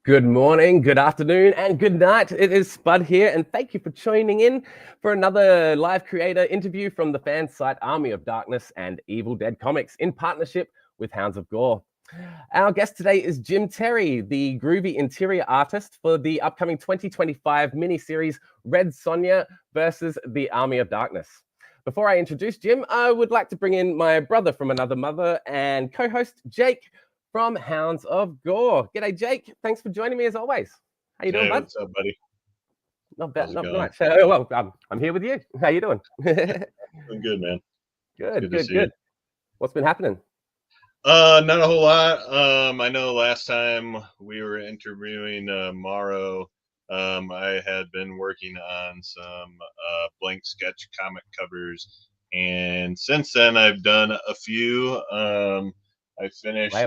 Good morning, good afternoon, and good night. It is Spud here, and thank you for joining in for another live creator interview from the fan site Army of Darkness and Evil Dead Comics in partnership with Hounds of Gore. Our guest today is Jim Terry, the groovy interior artist for the upcoming 2025 miniseries Red Sonja versus the Army of Darkness. Before I introduce Jim, I would like to bring in my brother from another mother and co-host Jake from Hounds of Gore. G'day, Jake. Thanks for joining me as always. How you doing, bud? What's up, buddy? Not bad, not much. Well, I'm here with you. How you doing? I'm good, man. Good. What's been happening? Not a whole lot. I know last time we were interviewing Morrow, I had been working on some blank sketch comic covers, and since then I've done a few. I finished my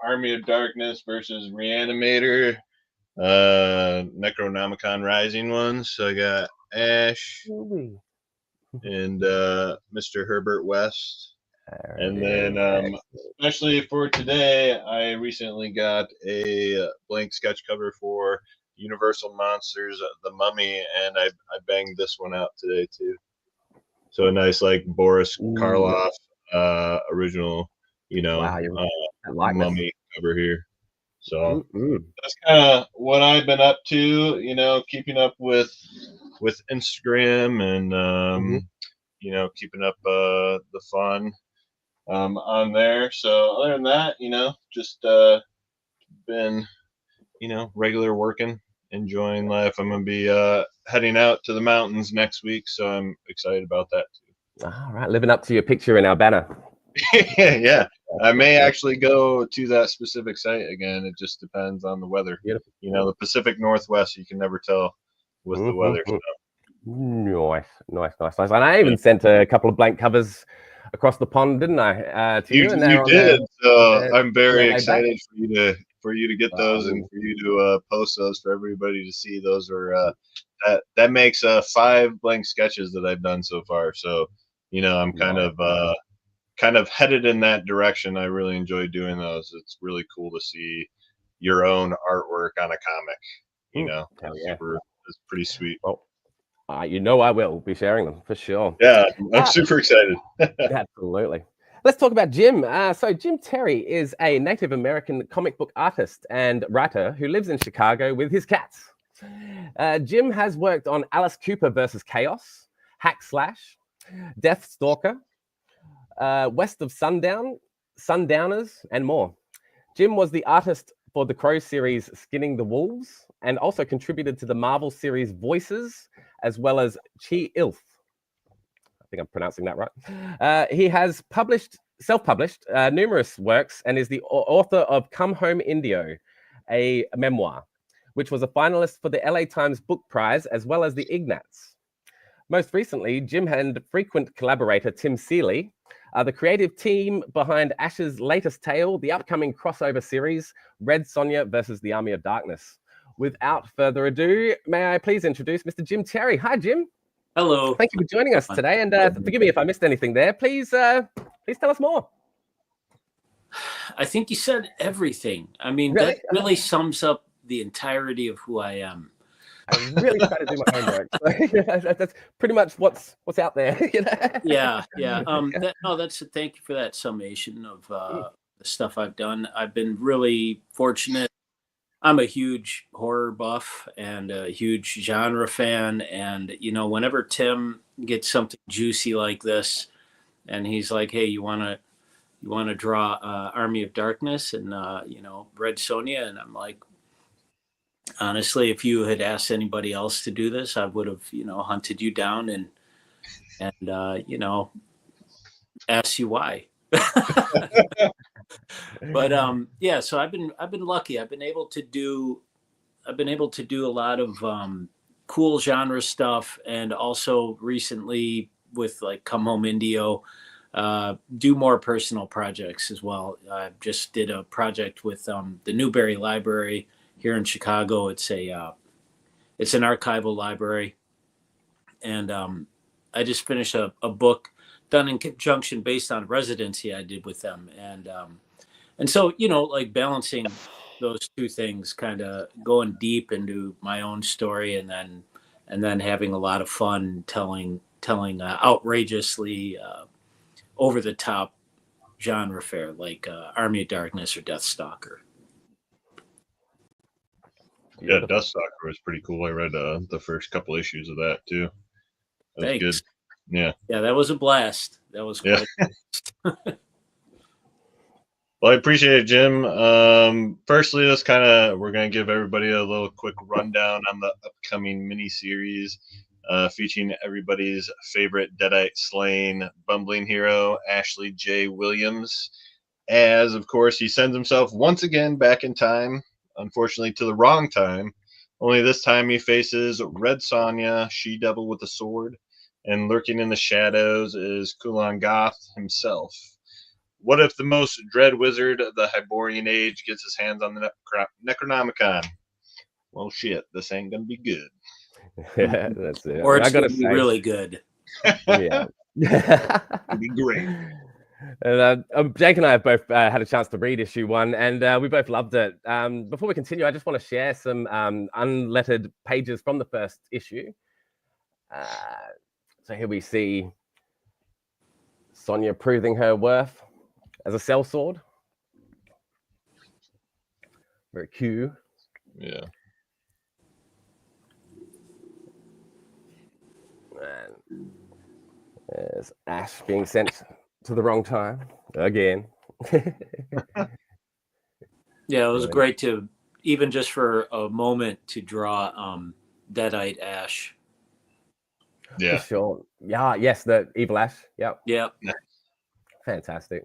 Army of Darkness versus Reanimator Necronomicon Rising ones. So I got Ash and Mr. Herbert West. And then especially for today, I recently got a blank sketch cover for Universal Monsters The Mummy, and I banged this one out today too. So a nice like Boris Karloff original, mummy cover here. So that's kind of what I've been up to, keeping up with Instagram and keeping up the fun on there. So other than that, just been regular working, enjoying life. I'm gonna be heading out to the mountains next week, so I'm excited about that too. All right, living up to your picture in our banner. Yeah, I may actually go to that specific site again. It just depends on the weather. Beautiful. The Pacific Northwest, you can never tell with the weather. So. Nice. And I even sent a couple of blank covers across the pond, didn't I? To you, and you did. So I'm very excited for you to get those and for you to post those for everybody to see. Those are that makes 5 blank sketches that I've done so far. So I'm kind of headed in that direction. I really enjoy doing those. It's really cool to see your own artwork on a comic. It's pretty sweet. Well, I will be sharing them for sure. Yeah, I'm super excited. Absolutely. Let's talk about Jim. So Jim Terry is a Native American comic book artist and writer who lives in Chicago with his cats. Jim has worked on Alice Cooper versus Chaos, Hack Slash, Death Stalker, West of Sundown, Sundowners, and more. Jim was the artist for the Crow series Skinning the Wolves and also contributed to the Marvel series Voices, as well as Chi-Ilf. I think I'm pronouncing that right. He has self-published numerous works and is the author of Come Home Indio, a memoir, which was a finalist for the LA Times Book Prize, as well as the Ignatz. Most recently, Jim and frequent collaborator Tim Seeley are the creative team behind Ash's latest tale, the upcoming crossover series, Red Sonja versus the Army of Darkness. Without further ado, may I please introduce Mr. Jim Terry. Hi, Jim. Hello. Thank you for joining us today, and forgive me if I missed anything there. Please tell us more. I think you said everything. I mean, really? That really sums up the entirety of who I am. I really try to do my homework. So that's pretty much what's out there. Yeah. Thank you for that summation of the stuff I've done. I've been really fortunate. I'm a huge horror buff and a huge genre fan. And, whenever Tim gets something juicy like this and he's like, hey, you want to draw Army of Darkness and, Red Sonja? And I'm like, honestly, if you had asked anybody else to do this, I would have, hunted you down and asked you why. But so I've been lucky. I've been able to do a lot of cool genre stuff, and also recently with like Come Home Indio, do more personal projects as well. I just did a project with the Newberry Library here in Chicago. It's an archival library, and I just finished a book done in conjunction based on residency I did with them. And so, you know, like balancing those two things, kind of going deep into my own story, and then having a lot of fun telling outrageously over the top genre fare like Army of Darkness or Deathstalker. Yeah, Deathstalker was pretty cool. I read the first couple issues of that too. That was Thanks. good. Yeah. Yeah, that was a blast. That was quite Well, I appreciate it, Jim. Firstly, we're going to give everybody a little quick rundown on the upcoming miniseries featuring everybody's favorite Deadite slaying bumbling hero, Ashley J. Williams, as, of course, he sends himself once again back in time, unfortunately to the wrong time. Only this time he faces Red Sonja, she-devil with a sword, and lurking in the shadows is Kulan Gath himself. What if the most dread wizard of the Hyborian age gets his hands on the Necronomicon? Well, shit, this ain't gonna be good. Yeah, that's it. Or it's gonna be really good. Yeah. It'd be great. And, Jake and I have both had a chance to read issue 1, and we both loved it. Before we continue, I just want to share some unlettered pages from the first issue. So here we see Sonja proving her worth as a sellsword. Very cute. Yeah. And there's Ash being sent to the wrong time again. Yeah, it was great to, even just for a moment, to draw Deadite Ash. Yeah. For sure. Yeah, yes, the evil Ash. Yep. Yeah. Fantastic.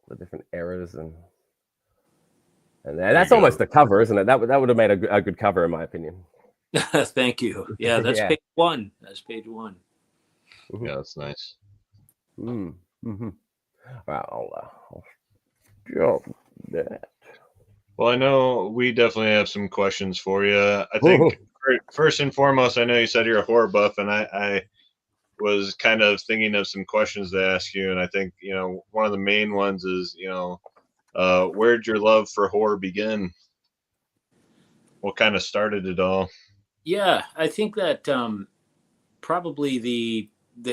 The different eras and that's almost the cover, isn't it? That would have made a good cover, in my opinion. Thank you. Yeah, that's page 1. That's page 1. Mm-hmm. Yeah, that's nice. Mm-hmm. Well, I'll drop that. Well, I know we definitely have some questions for you. I think first and foremost, I know you said you're a horror buff, and I was kind of thinking of some questions to ask you, and I think, you know, one of the main ones is, you know, where'd your love for horror begin? What kind of started it all? Yeah, I think that probably the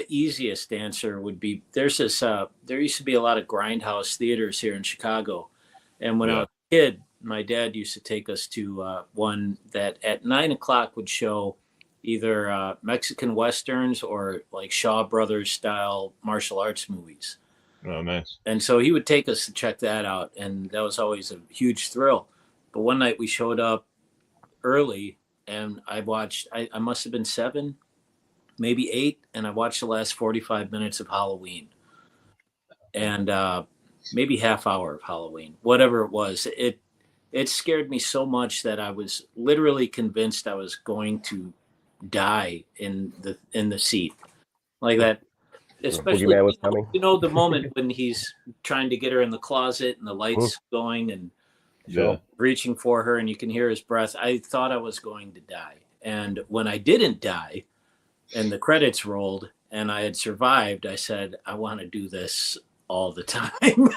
easiest answer would be, there's this there used to be a lot of grindhouse theaters here in Chicago, and when I was a kid, my dad used to take us to one that at 9 o'clock would show either Mexican westerns or like Shaw Brothers style martial arts movies. Oh, nice. And so he would take us to check that out, and that was always a huge thrill. But one night we showed up early, and I watched, I must have been 7, maybe 8, and I watched the last 45 minutes of Halloween. And maybe half hour of Halloween, whatever it was. It scared me so much that I was literally convinced I was going to die in the seat, like that. Especially, you know, the moment when he's trying to get her in the closet and the lights going and reaching for her, and you can hear his breath. I thought I was going to die, and when I didn't die, and the credits rolled, and I had survived, I said, I want to do this all the time.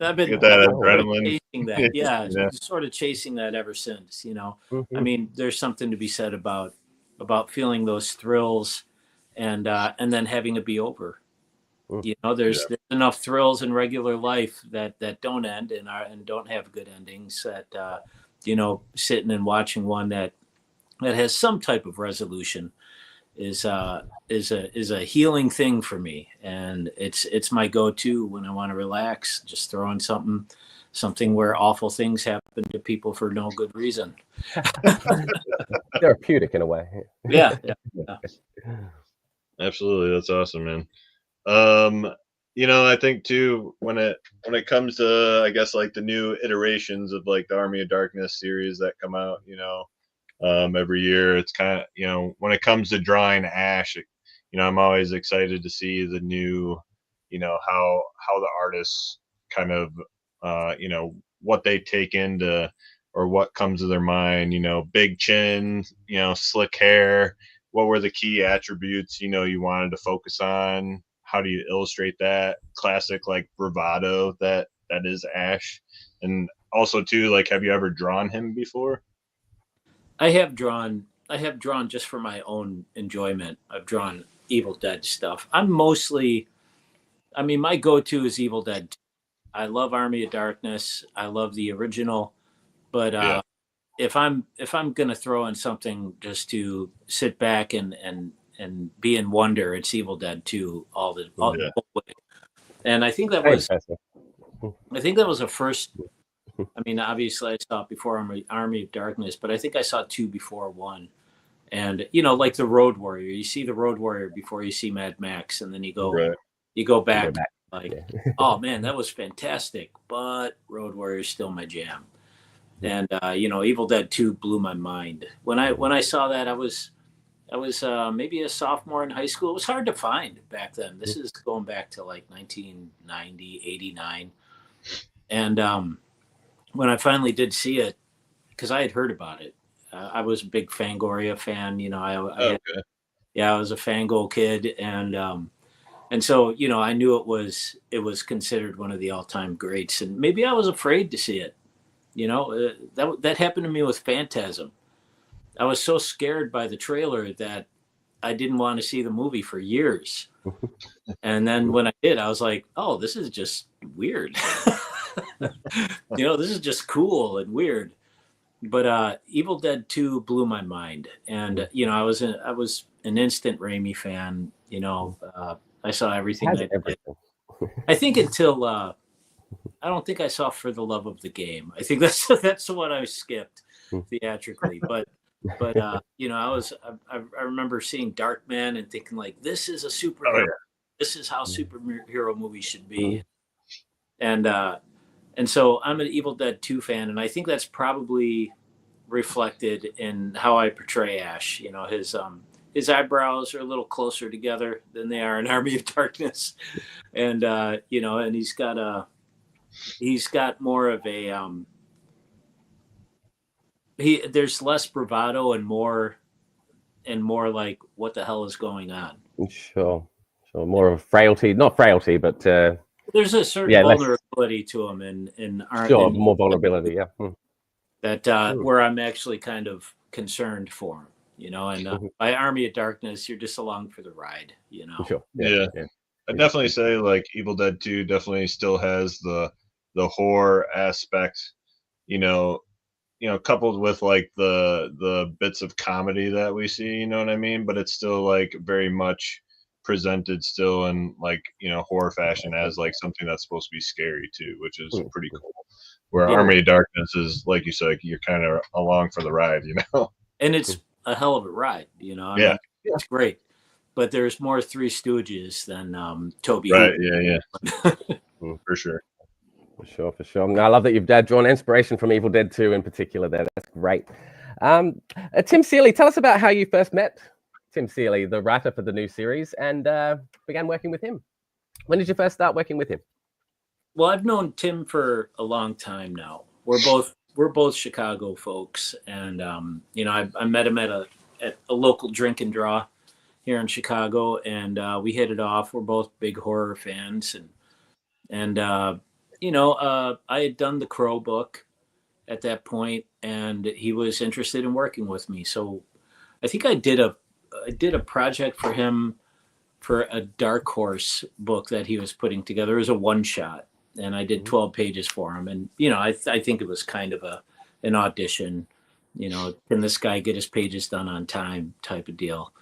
I've been chasing that. Yeah, sort of chasing that ever since, you know. I mean, there's something to be said about feeling those thrills and then having it be over. You know, there's enough thrills in regular life that don't end and don't have good endings, that you know, sitting and watching one that has some type of resolution is a healing thing for me, and it's my go-to when I want to relax. Just throw in something where awful things happen to people for no good reason. Therapeutic in a way. Yeah. Absolutely, that's awesome, man. You know, I think too, when it comes to, I guess, like the new iterations of like the Army of Darkness series that come out, you know, every year, it's kind of, you know, when it comes to drawing Ash, you know, I'm always excited to see the new, you know, how the artists kind of, you know, what they take into, or what comes to their mind, you know, big chin, you know, slick hair, what were the key attributes, you know, you wanted to focus on? How do you illustrate that classic like bravado that is Ash? And also too, like, have you ever drawn him before? I have drawn just for my own enjoyment. I've drawn Evil Dead stuff. I mean, my go-to is Evil Dead. I love Army of Darkness. I love the original, but if I'm gonna throw in something just to sit back and be in wonder, it's Evil Dead 2 all the whole way. And I think that was a first. I mean, obviously I saw it before Army of Darkness, but I think I saw 2 before 1. And you know, like the Road Warrior, you see the Road Warrior before you see Mad Max, and then you go back. Like, oh man, that was fantastic, but Road Warrior is still my jam. And you know, Evil Dead 2 blew my mind. When I saw that, I was maybe a sophomore in high school. It was hard to find back then. This is going back to like 1990, 89. And when I finally did see it, because I had heard about it, I was a big Fangoria fan. You know, I was a Fangol kid, and so, you know, I knew it was considered one of the all-time greats, and maybe I was afraid to see it. You know, that happened to me with Phantasm. I was so scared by the trailer that I didn't want to see the movie for years. And then when I did, I was like, oh, this is just weird. You know, this is just cool and weird. But Evil Dead 2 blew my mind. And, you know, I was an instant Raimi fan. You know, I saw everything. I think until I don't think I saw For the Love of the Game. I think that's what I skipped theatrically. But you know, I remember seeing Darkman and thinking like, this is a superhero. Oh, yeah. This is how superhero movies should be. And so I'm an Evil Dead 2 fan, and I think that's probably reflected in how I portray Ash. You know, his eyebrows are a little closer together than they are in Army of Darkness, and you know, and he's got more of a there's less bravado and more like, what the hell is going on? Sure. More of frailty, not frailty, but there's a certain vulnerability to him in more vulnerability, that where I'm actually kind of concerned for him, you know. And by Army of Darkness, you're just along for the ride, you know. Sure. Yeah. I'd definitely say like Evil Dead 2 definitely still has the horror aspect, you know, coupled with like the bits of comedy that we see, you know what I mean? But it's still like very much presented still in like, you know, horror fashion as like something that's supposed to be scary too, which is pretty cool. Where Army of Darkness is, like you said, you're kind of along for the ride, you know. And it's a hell of a ride, you know. I mean, it's great, but there's more Three Stooges than Toby. Right? Yeah. For sure. For sure. I love that you've drawn inspiration from Evil Dead 2 in particular there. That's great. Tim Seeley, tell us about how you first met Tim Seeley, the writer for the new series, and began working with him. When did you first start working with him? Well, I've known Tim for a long time now. We're both Chicago folks, and you know, I met him at a local drink and draw here in Chicago, and we hit it off. We're both big horror fans, and you know, I had done the Crow book at that point, and he was interested in working with me. So I think I did a project for him for a Dark Horse book that he was putting together. It was a one-shot, and I did 12 pages for him. And, you know, I think it was kind of an audition, you know, can this guy get his pages done on time type of deal.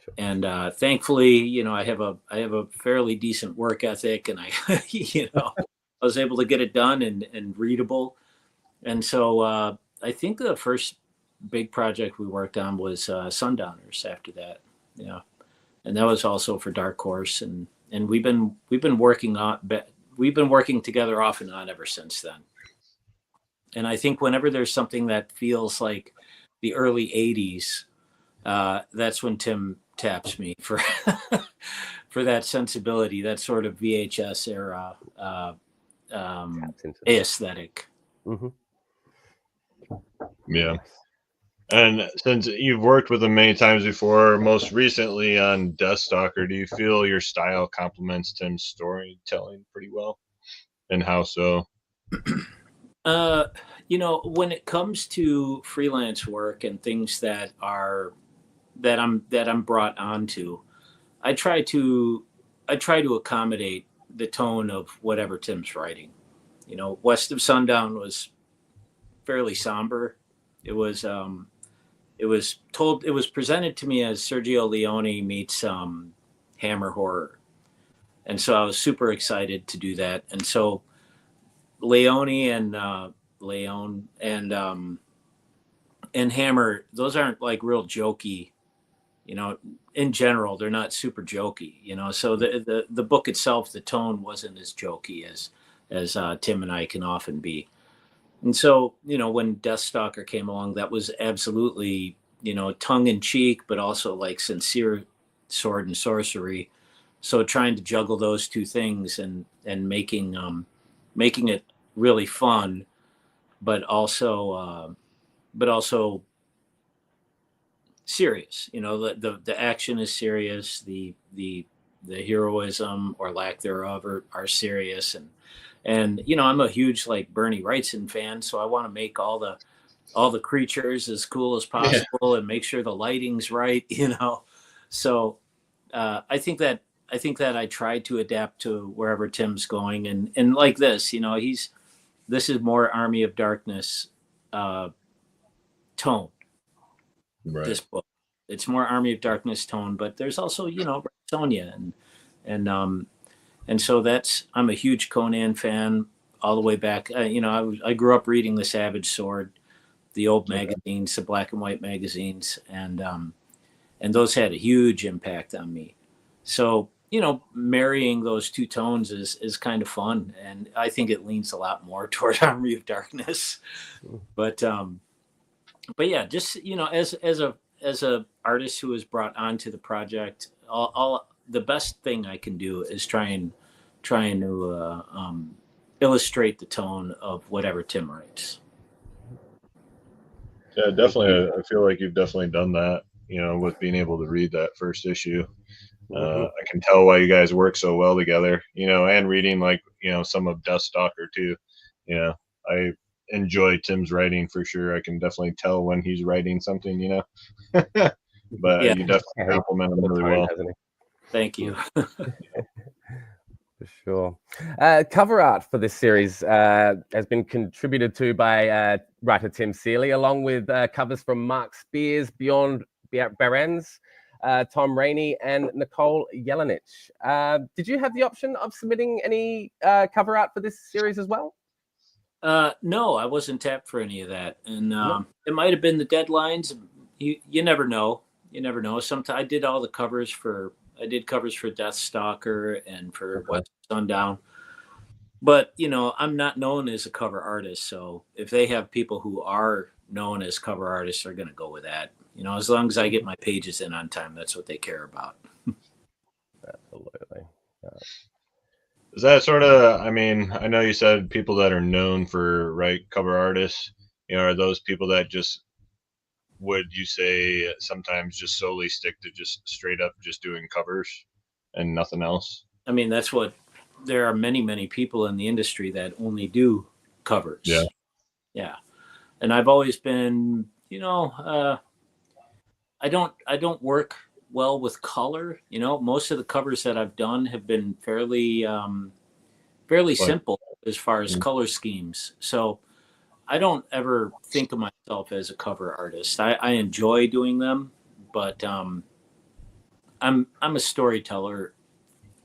Sure. And thankfully, you know, I have a fairly decent work ethic, and I, you know, I was able to get it done and readable. And so I think the first big project we worked on was Sundowners after that. Yeah. And that was also for Dark Horse. And we've been working together off and on ever since then. And I think whenever there's something that feels like the early 80s, that's when Tim taps me for for that sensibility, that sort of VHS era aesthetic. Yeah. And since you've worked with him many times before, most recently on Deathstalker, do you feel your style complements Tim's storytelling pretty well? And how so? You know, when it comes to freelance work and things that I'm brought onto, I try to accommodate the tone of whatever Tim's writing. You know, West of Sundown was fairly somber. It was presented to me as Sergio Leone meets Hammer horror, and so I was super excited to do that. And so Leone and Hammer, those aren't like real jokey. You know, in general, they're not super jokey. You know, so the book itself, the tone wasn't as jokey as Tim and I can often be. And so, you know, when Deathstalker came along, that was absolutely, you know, tongue in cheek, but also like sincere sword and sorcery. So trying to juggle those two things and making it really fun, but also serious. You know, the action is serious. The heroism or lack thereof are serious. And you know, I'm a huge like Bernie Wrightson fan, so I want to make all the creatures as cool as possible and make sure the lighting's right. You know, so I think that I tried to adapt to wherever Tim's going, and like this, you know, this is more Army of Darkness tone. Right. This book, it's more Army of Darkness tone, but there's also, you know, Red Sonja and so I'm a huge Conan fan all the way back. You know, I grew up reading The Savage Sword, the old magazines, the black and white magazines, and those had a huge impact on me. So, you know, marrying those two tones is kind of fun, and I think it leans a lot more toward Army of Darkness. But yeah, just, you know, as a artist who was brought onto the project, all the best thing I can do is trying to illustrate the tone of whatever Tim writes. Yeah, definitely. I feel like you've definitely done that, you know, with being able to read that first issue. I can tell why you guys work so well together, you know, and reading like, you know, some of Deathstalker too. You know, I enjoy Tim's writing for sure. I can definitely tell when he's writing something, you know. But Yeah. you definitely compliment him really well. Thank you. For sure. Cover art for this series has been contributed to by writer Tim Seeley, along with covers from Mark Spears, Bjorn Behrens, Tom Rainey, and Nicole Jelenich. Did you have the option of submitting any cover art for this series as well? No, I wasn't tapped for any of that, and it might have been the deadlines. You never know. You never know. Sometimes I did all the covers for Deathstalker and for West Sundown. But, you know, I'm not known as a cover artist. So if they have people who are known as cover artists, they're going to go with that. You know, as long as I get my pages in on time, that's what they care about. Absolutely. Is that sort of, I mean, I know you said people that are known for cover artists, you know, are those people that just, would you say sometimes just solely stick to just straight up just doing covers and nothing else? I mean, there are many people in the industry that only do covers. Yeah. Yeah. And I've always been, you know, I don't work well with color. You know, most of the covers that I've done have been fairly simple as far as color schemes. So I don't ever think of myself as a cover artist. I enjoy doing them, but I'm a storyteller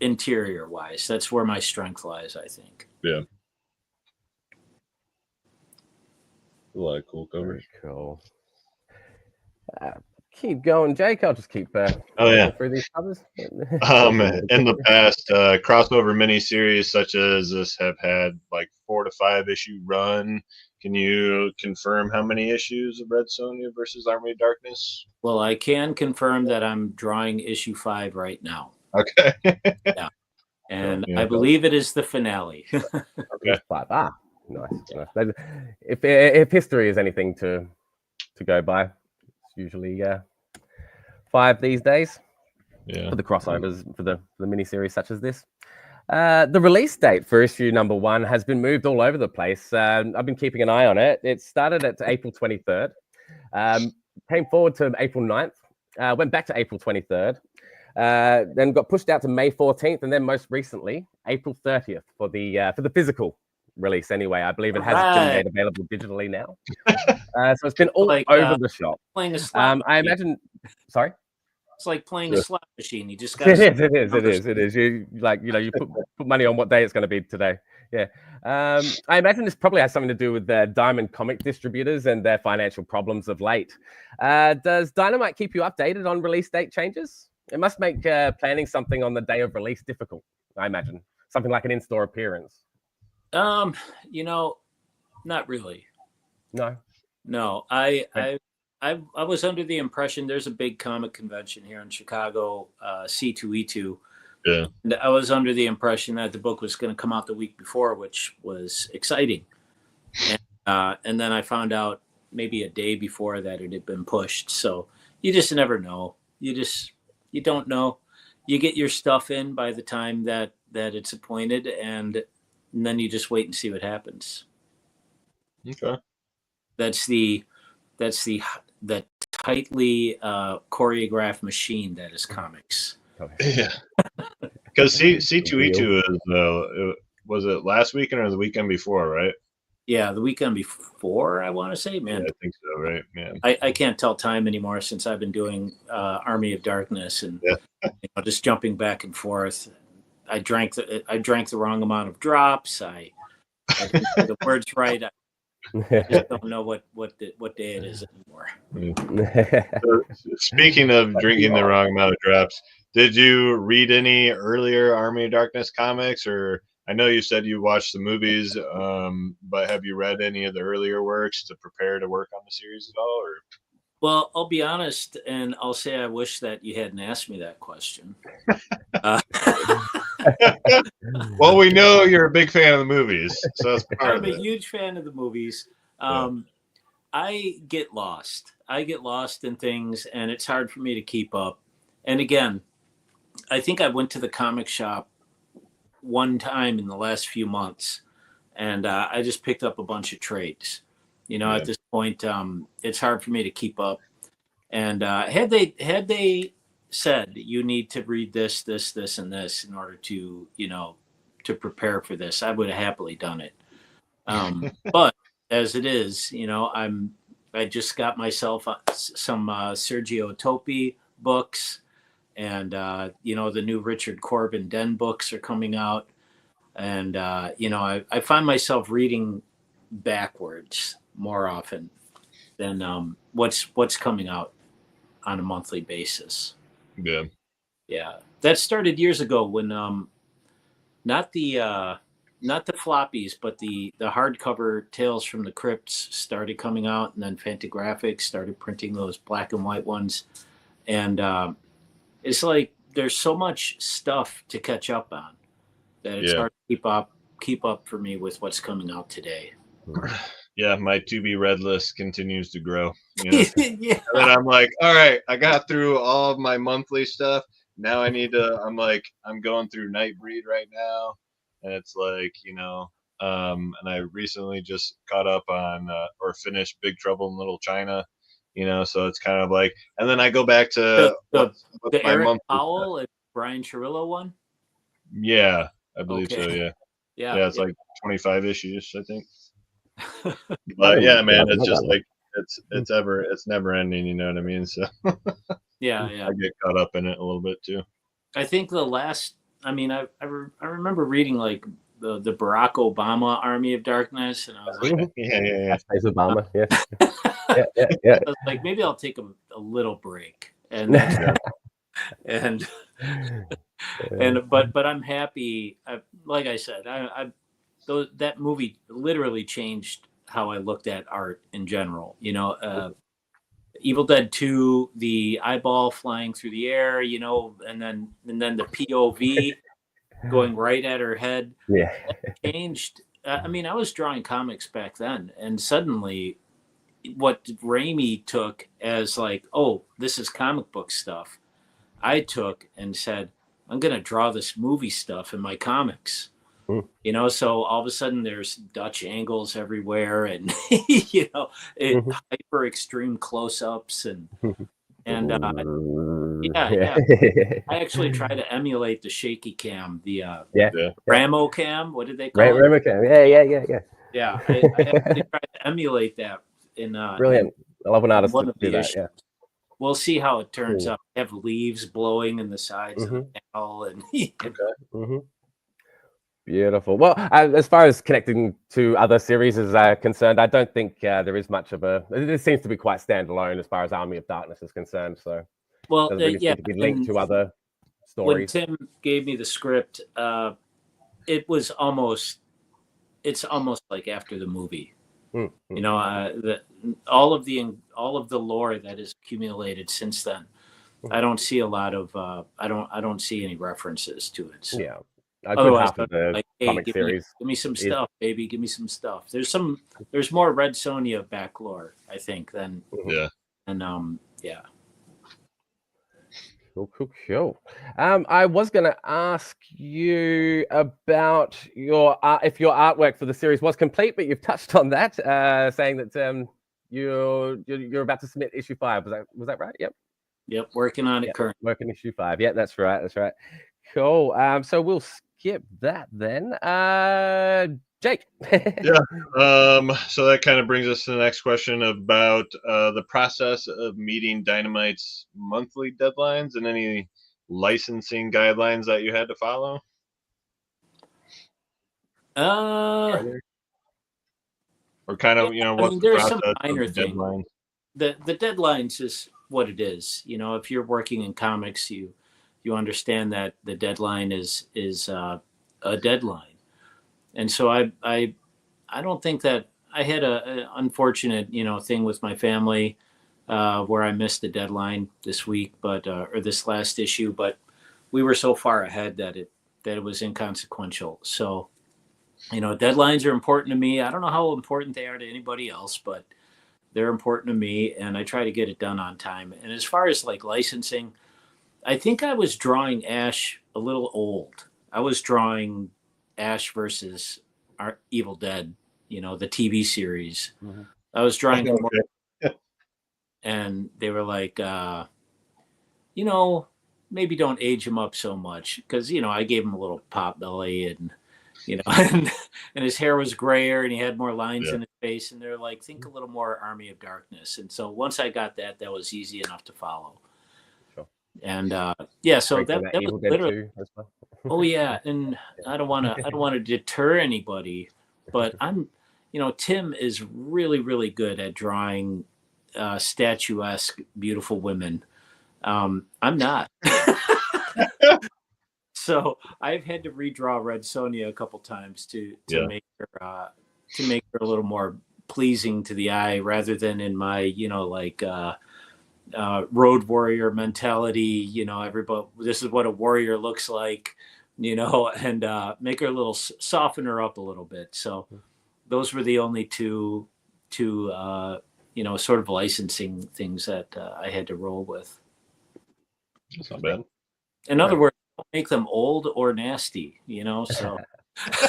interior wise. That's where my strength lies, I think. Yeah. A lot of cool covers. Very cool. Keep going, Jake. I'll just keep through these covers. In the past, crossover miniseries such as this have had like 4 to 5 issue run. Can you confirm how many issues of Red Sonja versus Army of Darkness? Well, I can confirm that I'm drawing issue 5 right now. Okay. Yeah. And I believe it is the finale. Okay. Nice. If history is anything to go by, usually 5 these days. Yeah. For the crossovers, for the miniseries such as this. The release date for issue number 1 has been moved all over the place. I've been keeping an eye on it. It started at April 23rd, came forward to April 9th, went back to April 23rd, then got pushed out to May 14th, and then most recently, April 30th for the physical release anyway. I believe it has been made available digitally now. So it's been all over the shop. Playing a slot I imagine, sorry? It's like playing a slot machine. You just got It is. You put money on what day it's going to be today. Yeah. I imagine this probably has something to do with the Diamond comic distributors and their financial problems of late. Does Dynamite keep you updated on release date changes? It must make planning something on the day of release difficult, I imagine. Something like an in-store appearance. Not really. No. I was under the impression there's a big comic convention here in Chicago, C2E2. Yeah. And I was under the impression that the book was going to come out the week before, which was exciting. And then I found out maybe a day before that it had been pushed. So you just never know. You don't know. You get your stuff in by the time that it's appointed, and then you just wait and see what happens. Okay. That's the tightly choreographed machine that is comics. Yeah. Because C2E2 is was it last weekend or the weekend before, right? Yeah, the weekend before, I want to say, man. Yeah, I think so, right? Man. I can't tell time anymore since I've been doing Army of Darkness and just jumping back and forth. I drank the wrong amount of drops. I didn't say the words right. I just don't know what day it is anymore. So, speaking of drinking the wrong amount of drops, did you read any earlier Army of Darkness comics? Or I know you said you watched the movies, but have you read any of the earlier works to prepare to work on the series at all? Or? Well, I'll be honest, and I'll say I wish that you hadn't asked me that question. Well, we know you're a big fan of the movies, so that's part I'm a huge fan of the movies. I get lost. I get lost in things, and it's hard for me to keep up. And again, I think I went to the comic shop one time in the last few months, and I just picked up a bunch of trades. At this point, it's hard for me to keep up. And had they said you need to read this, and this in order to to prepare for this, I would have happily done it. But as it is, I just got myself some Sergio Topi books, and the new Richard Corbin Den books are coming out, and I find myself reading backwards more often than what's coming out on a monthly basis. Yeah, that started years ago when not the floppies, but the hardcover Tales from the Crypts started coming out, and then Fantagraphics started printing those black and white ones, and it's like there's so much stuff to catch up on that it's hard to keep up for me with what's coming out today. Yeah, my to be read list continues to grow. Yeah. And then I'm like, all right, I got through all of my monthly stuff. Now I need to. I'm going through Nightbreed right now, and it's like, and I recently just caught up on or finished Big Trouble in Little China, so it's kind of like, and then I go back to the Eric Powell and Brian Chirillo one. Yeah, I believe so. Yeah, it's like 25 issues, I think. But yeah, man, it's just like it's never ending. You know what I mean? So yeah, I get caught up in it a little bit too. I think I remember reading like the Barack Obama Army of Darkness, and I was like, yeah. Obama, yeah. I was like, maybe I'll take a little break, and but I'm happy. Like I said, that movie literally changed how I looked at art in general. Evil Dead 2, the eyeball flying through the air, and then the POV going right at her head. Yeah, that changed. I was drawing comics back then, and suddenly, what Raimi took as like, oh, this is comic book stuff, I took and said, I'm going to draw this movie stuff in my comics. You know, so all of a sudden there's Dutch angles everywhere, and hyper extreme close-ups, and yeah. I actually try to emulate the shaky cam, the Ramo cam. What did they call it? Ramo cam. Yeah. Yeah, I actually try to emulate that in brilliant. I love when artists do that. issues. Yeah. We'll see how it turns out. I have leaves blowing in the sides of the panel, and Beautiful. Well, as far as connecting to other series is concerned, I don't think there is much of a. It seems to be quite standalone as far as Army of Darkness is concerned. So, well, doesn't really seem to be linked to other stories. When Tim gave me the script, it's almost like after the movie. You know, all of the lore that is accumulated since then. I don't see a lot of. I don't see any references to it. So. Yeah. Otherwise, half of the like, hey, comic series. Give me some stuff, baby. Give me some stuff. There's more Red Sonja back lore, I think, than yeah. Cool. I was going to ask you about your if your artwork for the series was complete, but you've touched on that, saying that you're about to submit issue 5. Was that right? Yep. Working on it currently. Working issue 5. Yeah, that's right. Cool. So we'll skip that then. Jake. So that kind of brings us to the next question about the process of meeting Dynamite's monthly deadlines and any licensing guidelines that you had to follow. Or kind of, what's there's some minor things. The deadlines is what it is. You know, if you're working in comics, you understand that the deadline is a deadline. And so I don't think that I had a unfortunate, thing with my family where I missed the deadline this week, or this last issue, but we were so far ahead that it was inconsequential. So, deadlines are important to me. I don't know how important they are to anybody else, but they're important to me, and I try to get it done on time. And as far as like licensing, I think I was drawing Ash a little old. I was drawing Ash versus our Evil Dead, the TV series. I was drawing him more, and they were like, maybe don't age him up so much, because I gave him a little pop belly, and and his hair was grayer, and he had more lines in his face, and they're like, think a little more Army of Darkness. And so once I got that was easy enough to follow. And so that was literally. Oh yeah, and I don't want to deter anybody, but Tim is really, really good at drawing statuesque, beautiful women. I'm not. So I've had to redraw Red Sonja a couple times to make her a little more pleasing to the eye, rather than in my road warrior mentality. Everybody, this is what a warrior looks like, and make her a little, soften her up a little bit. So those were the only two sort of licensing things that I had to roll with. That's not bad. In other words, don't make them old or nasty, so.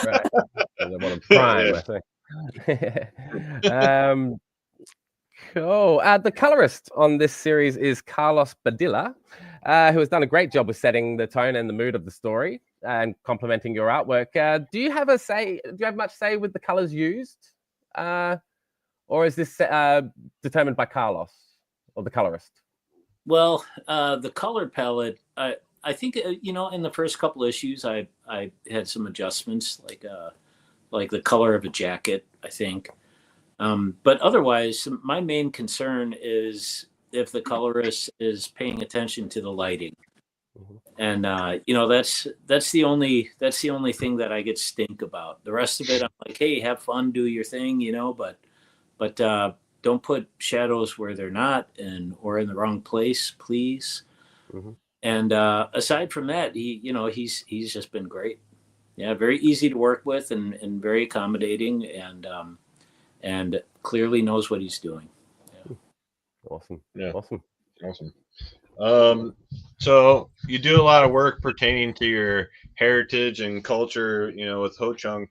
Right. They want to prime, I think. Cool. The colorist on this series is Carlos Badilla, who has done a great job with setting the tone and the mood of the story and complementing your artwork. Do you have much say with the colors used? Or is this determined by Carlos or the colorist? Well, the color palette, I think, in the first couple issues, I had some adjustments, like the color of a jacket, I think. But otherwise, my main concern is if the colorist is paying attention to the lighting, and that's the only thing that I get stink about. The rest of it, I'm like, hey, have fun, do your thing, but don't put shadows where they're not, or in the wrong place, please. And aside from that, he's just been great. Yeah, very easy to work with, and very accommodating, and clearly knows what he's doing. Awesome. Yeah. Awesome. So you do a lot of work pertaining to your heritage and culture, with Ho Chunk.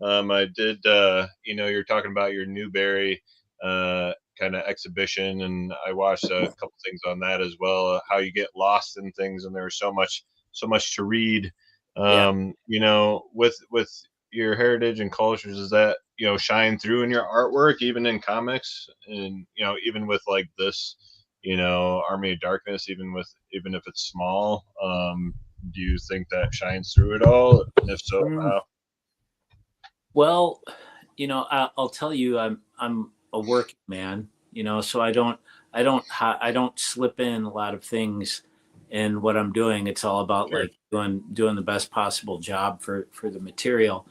I did, you're talking about your Newberry kind of exhibition, and I watched a couple things on that as well. How you get lost in things, and there's so much to read. With your heritage and cultures, does that shine through in your artwork, even in comics, and even with like this, Army of Darkness, even if it's small, do you think that shines through at all? And if so, how? Well, I'll tell you, I'm a working man, so I don't slip in a lot of things in what I'm doing. It's all about Sure. like doing the best possible job for the material.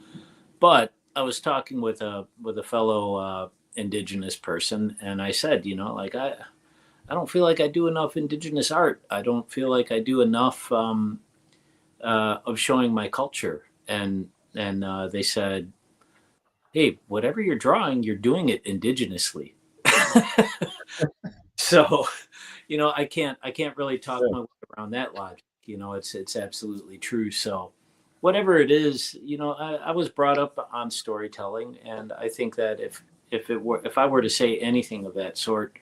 But I was talking with a fellow indigenous person, and I said, like I don't feel like I do enough indigenous art. I don't feel like I do enough of showing my culture. And they said, hey, whatever you're drawing, you're doing it indigenously. So, I can't really talk my way around that logic. It's absolutely true. So, whatever it is, I was brought up on storytelling, and I think that if I were to say anything of that sort,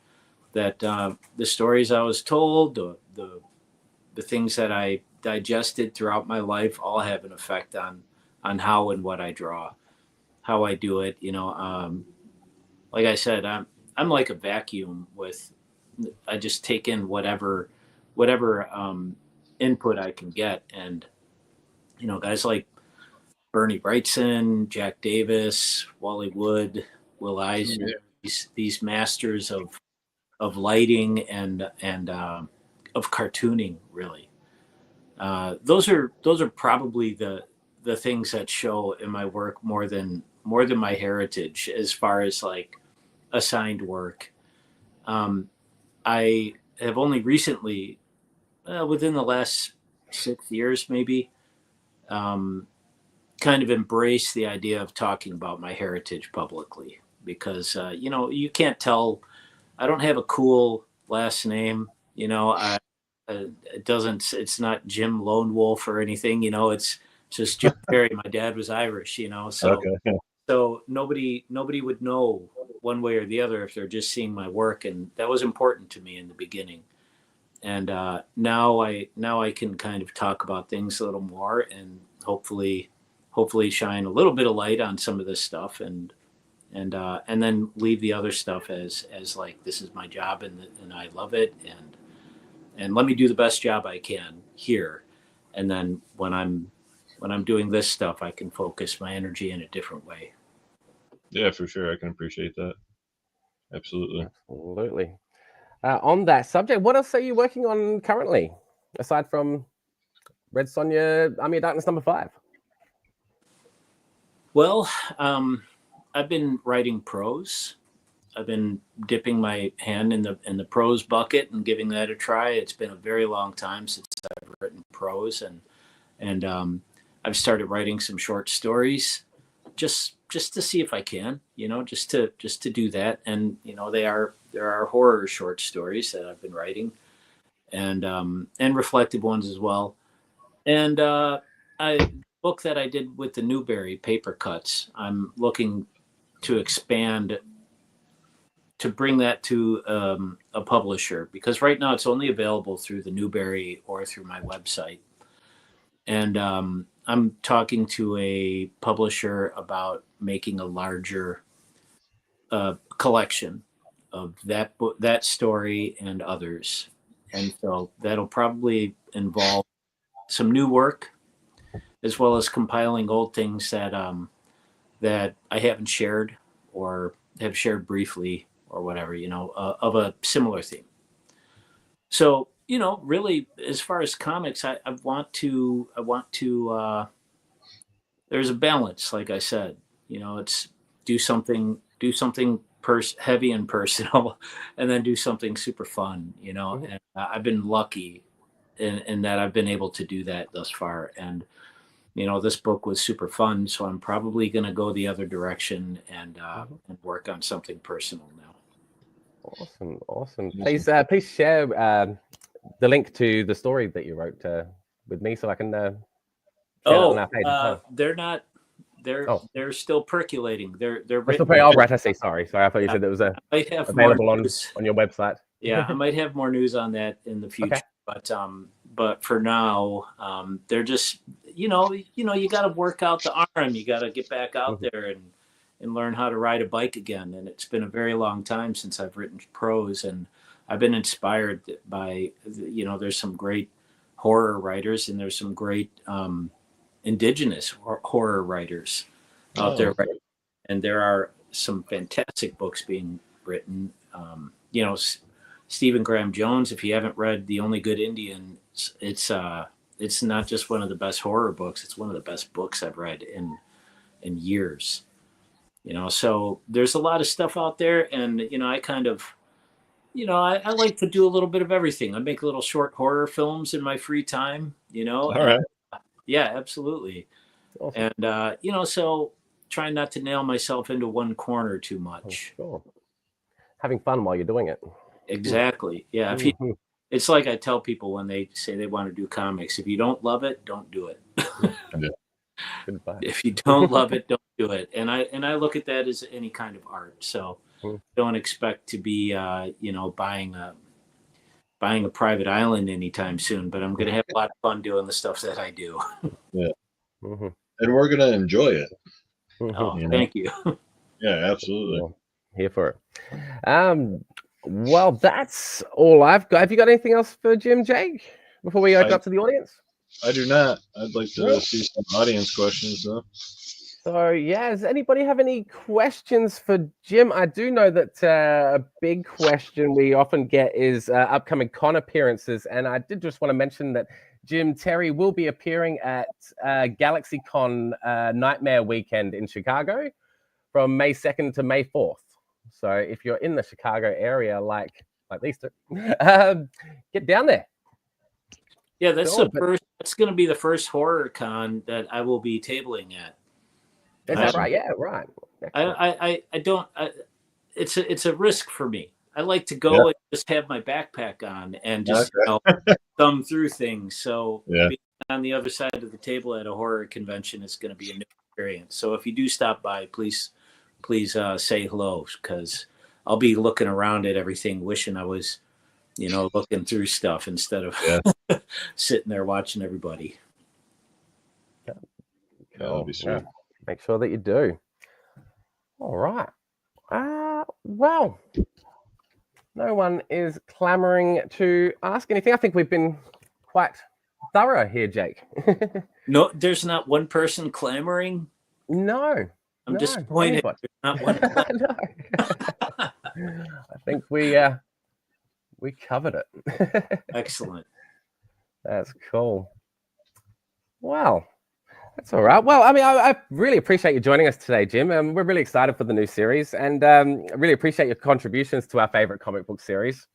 that the stories I was told, the things that I digested throughout my life, all have an effect on how and what I draw, how I do it. Like I said, I'm like a vacuum with. I just take in whatever input I can get, and guys like Bernie Wrightson, Jack Davis, Wally Wood, Will Eisner, these masters of lighting and of cartooning, really. Those are probably the things that show in my work more than my heritage, as far as like assigned work. I have only recently, within the last 6 years, maybe, kind of embraced the idea of talking about my heritage publicly, because you can't tell. I don't have a cool last name. It doesn't. It's not Jim Lone Wolf or anything. It's just Jim Perry. My dad was Irish. So Okay. so nobody would know one way or the other if they're just seeing my work, and that was important to me in the beginning. And now I can kind of talk about things a little more, and hopefully shine a little bit of light on some of this stuff, and then leave the other stuff as like, this is my job, and I love it, and let me do the best job I can here, and then when I'm doing this stuff, I can focus my energy in a different way. Yeah, for sure. I can appreciate that. Absolutely. Absolutely. On that subject, what else are you working on currently, aside from Red Sonja, Army of Darkness #5? Well, I've been writing prose. I've been dipping my hand in the prose bucket and giving that a try. It's been a very long time since I've written prose, and I've started writing some short stories, just to see if I can, just to do that. And there are horror short stories that I've been writing, and reflective ones as well. And book that I did with the Newberry paper cuts, I'm looking to expand, to bring that to a publisher, because right now it's only available through the Newberry or through my website. And I'm talking to a publisher about making a larger collection of that book, that story, and others. And so that'll probably involve some new work, as well as compiling old things that that I haven't shared, or have shared briefly, or whatever, of a similar theme. So, really, as far as comics, I want to there's a balance, like I said. It's do something heavy and personal, and then do something super fun. And I've been lucky in that I've been able to do that thus far. And this book was super fun, so I'm probably going to go the other direction and work on something personal now. Awesome. Please share the link to the story that you wrote with me, so I can share it on our page. They're not. They're still percolating. They're written. Right. I see. Sorry. I thought you said that was available on your website. Yeah, I might have more news on that in the future. Okay. But for now, they're just you got to work out the arm. You got to get back out there and learn how to ride a bike again. And it's been a very long time since I've written prose, and I've been inspired by there's some great horror writers, and there's some great indigenous horror writers out there, and there are some fantastic books being written. Stephen Graham Jones, if you haven't read The Only Good Indian, it's not just one of the best horror books, it's one of the best books I've read in years. So there's a lot of stuff out there, and I kind of I like to do a little bit of everything. I make little short horror films in my free time, All right. Yeah, absolutely. Awesome. And, so trying not to nail myself into one corner too much. Sure. Having fun while you're doing it. Exactly. Yeah. It's like I tell people when they say they want to do comics, if you don't love it, don't do it. If you don't love it, don't do it. And I look at that as any kind of art. So don't expect to be, buying a private island anytime soon, but I'm going to have a lot of fun doing the stuff that I do. Yeah. And we're going to enjoy it. Thank you. Yeah, absolutely. Here for it. Well, that's all I've got. Have you got anything else for Jim, Jake, before we open up to the audience? I do not. I'd like to see some audience questions, though. So, does anybody have any questions for Jim? I do know that a big question we often get is upcoming con appearances. And I did just want to mention that Jim Terry will be appearing at GalaxyCon Nightmare Weekend in Chicago from May 2nd to May 4th. So if you're in the Chicago area, like these two, get down there. Yeah, that's That's going to be the first horror con that I will be tabling at. Is that right? Yeah, right. I don't. It's a risk for me. I like to go and just have my backpack on and just thumb through things. So being on the other side of the table at a horror convention is going to be a new experience. So if you do stop by, please say hello, because I'll be looking around at everything, wishing I was, looking through stuff instead of sitting there watching everybody. That'll be sweet. Make sure that you do. All right. Well, no one is clamoring to ask anything. I think we've been quite thorough here, Jake. No, there's not one person clamoring. No. I'm disappointed. There's not one. I think we covered it. Excellent. That's cool. Wow. That's all right. Well, I mean, I really appreciate you joining us today, Jim. We're really excited for the new series, and I really appreciate your contributions to our favorite comic book series.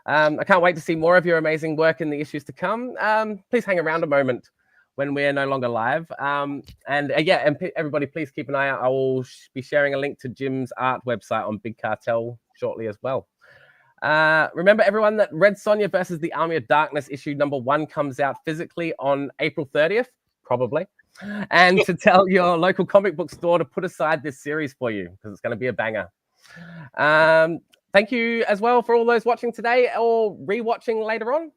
I can't wait to see more of your amazing work in the issues to come. Please hang around a moment when we're no longer live. And everybody, please keep an eye out. I will be sharing a link to Jim's art website on Big Cartel shortly as well. Remember, everyone, that Red Sonja versus the Army of Darkness issue #1 comes out physically on April 30th, probably. And to tell your local comic book store to put aside this series for you, because it's going to be a banger. Thank you as well for all those watching today or rewatching later on.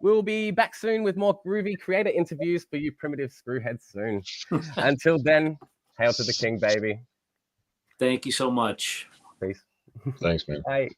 We'll be back soon with more groovy creator interviews for you primitive screwheads soon. Until then, hail to the king, baby. Thank you so much. Peace. Thanks, man. Bye.